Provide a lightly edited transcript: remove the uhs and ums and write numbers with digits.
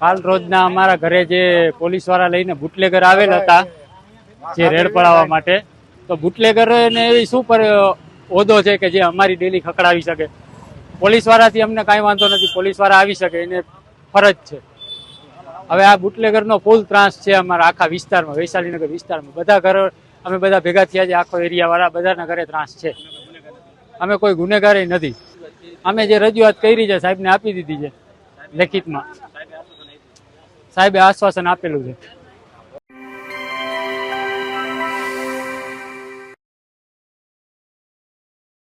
હાલ રોજના અમારા ઘરે જે પોલીસ વાળા લઈને બુટલેગર આવેલ હતા જે રેડ પડાવવા માટે, તો બુટલેગર ને એવી શું પર હોદ્દો છે કે જે અમારી ડેલી ખકડાવી શકે. પોલીસ વાળાથી અમને કાંઈ વાંધો નથી, પોલીસ વાળા આવી શકે એને ફરજ છે. હવે આ બુટલેગરનો ફૂલ ત્રાસ છે અમારા આખા વિસ્તારમાં, વૈશાલીનગર વિસ્તારમાં. બધા ઘરો અમે બધા ભેગા થયા છે, આખો એરિયા વાળા બધાના ઘરે ત્રાસ છે. અમે કોઈ ગુનેગારી નથી. અમે જે રજૂઆત કરી છે સાહેબને આપી દીધી છે લેખિતમાં. સાહેબે આશ્વાસન આપેલું છે.